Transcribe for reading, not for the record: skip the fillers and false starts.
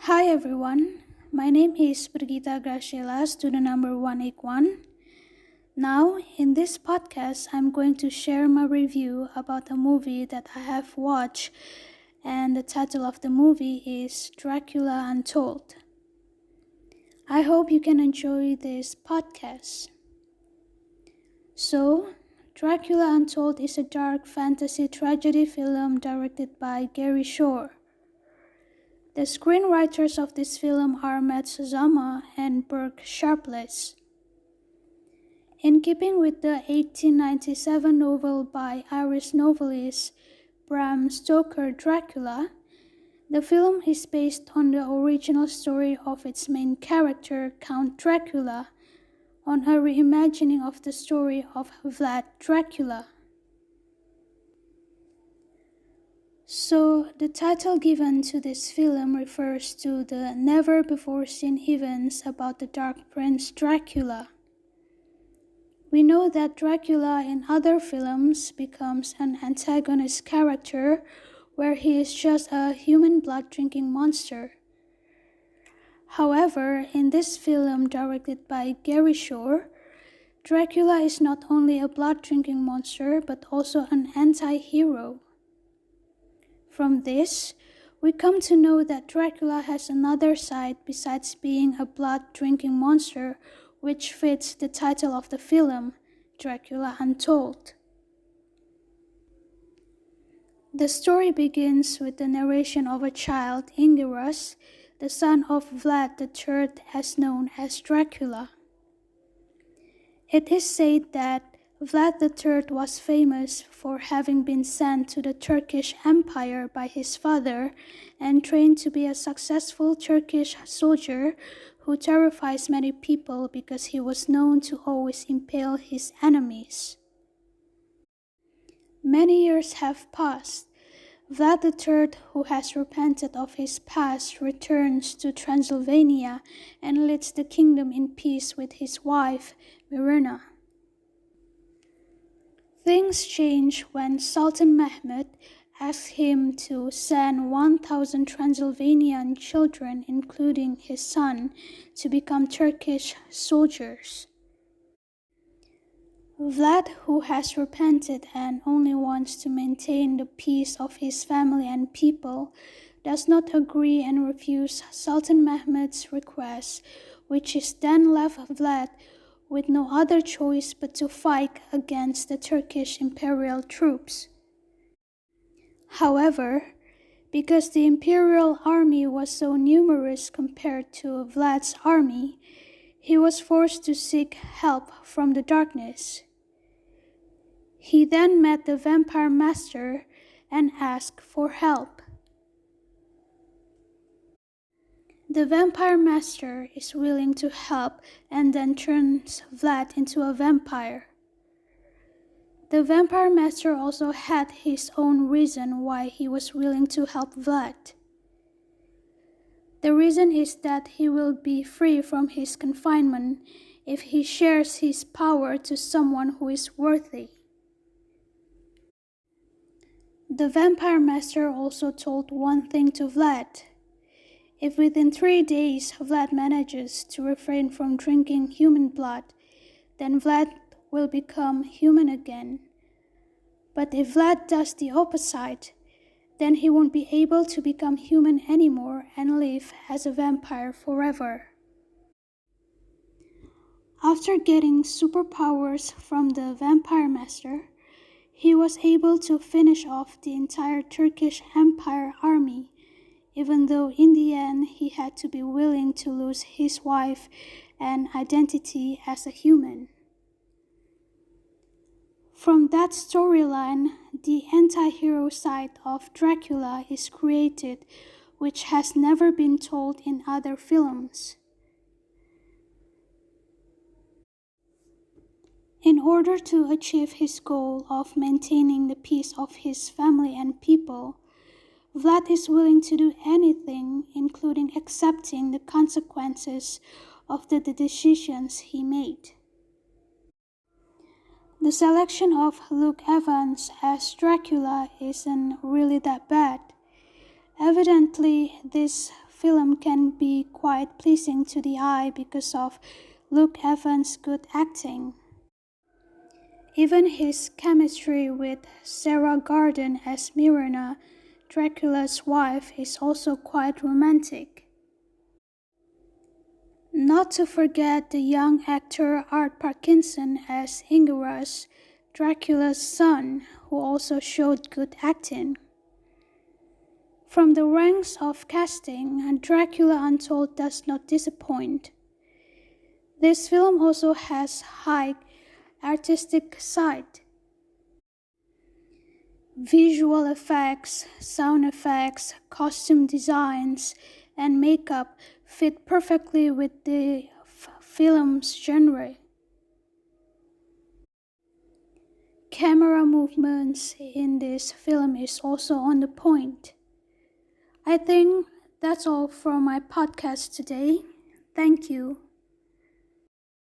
Hi everyone, my name is Brigita Graciela, student number 181. Now, in this podcast, I'm going to share my review about a movie that I have watched, and the title of the movie is Dracula Untold. I hope you can enjoy this podcast. So, Dracula Untold is a dark fantasy tragedy film directed by Gary Shore. The screenwriters of this film are Matt Sazama and Burke Sharpless. In keeping with the 1897 novel by Irish novelist Bram Stoker Dracula, the film is based on the original story of its main character, Count Dracula, on a reimagining of the story of Vlad Dracula. So, the title given to this film refers to the never-before-seen events about the Dark Prince Dracula. We know that Dracula in other films becomes an antagonist character where he is just a human blood-drinking monster. However, in this film directed by Gary Shore, Dracula is not only a blood-drinking monster but also an anti-hero. From this, we come to know that Dracula has another side besides being a blood-drinking monster, which fits the title of the film, Dracula Untold. The story begins with the narration of a child, Ingerus, the son of Vlad III, as known as Dracula. It is said that Vlad III was famous for having been sent to the Turkish Empire by his father and trained to be a successful Turkish soldier who terrifies many people because he was known to always impale his enemies. Many years have passed. Vlad III, who has repented of his past, returns to Transylvania and leads the kingdom in peace with his wife, Mirena. Things change when Sultan Mehmed asks him to send 1,000 Transylvanian children, including his son, to become Turkish soldiers. Vlad, who has repented and only wants to maintain the peace of his family and people, does not agree and refuses Sultan Mehmed's request, which is then left Vlad with no other choice but to fight against the Turkish imperial troops. However, because the imperial army was so numerous compared to Vlad's army, he was forced to seek help from the darkness. He then met the vampire master and asked for help. The vampire master is willing to help and then turns Vlad into a vampire. The vampire master also had his own reason why he was willing to help Vlad. The reason is that he will be free from his confinement if he shares his power to someone who is worthy. The vampire master also told one thing to Vlad. If within 3 days Vlad manages to refrain from drinking human blood, then Vlad will become human again. But if Vlad does the opposite, then he won't be able to become human anymore and live as a vampire forever. After getting superpowers from the vampire master, he was able to finish off the entire Turkish Empire army, even though in the end he had to be willing to lose his wife and identity as a human. From that storyline, the anti-hero side of Dracula is created, which has never been told in other films. In order to achieve his goal of maintaining the peace of his family and people, Vlad is willing to do anything, including accepting the consequences of the decisions he made. The selection of Luke Evans as Dracula isn't really that bad. Evidently, this film can be quite pleasing to the eye because of Luke Evans' good acting. Even his chemistry with Sarah Garden as Myrna, Dracula's wife, is also quite romantic. Not to forget the young actor Art Parkinson as Ingeras, Dracula's son, who also showed good acting. From the ranks of casting, Dracula Untold does not disappoint. This film also has high artistic side. Visual effects, sound effects, costume designs, and makeup fit perfectly with the film's genre. Camera movements in this film is also on the point. I think that's all for my podcast today. Thank you.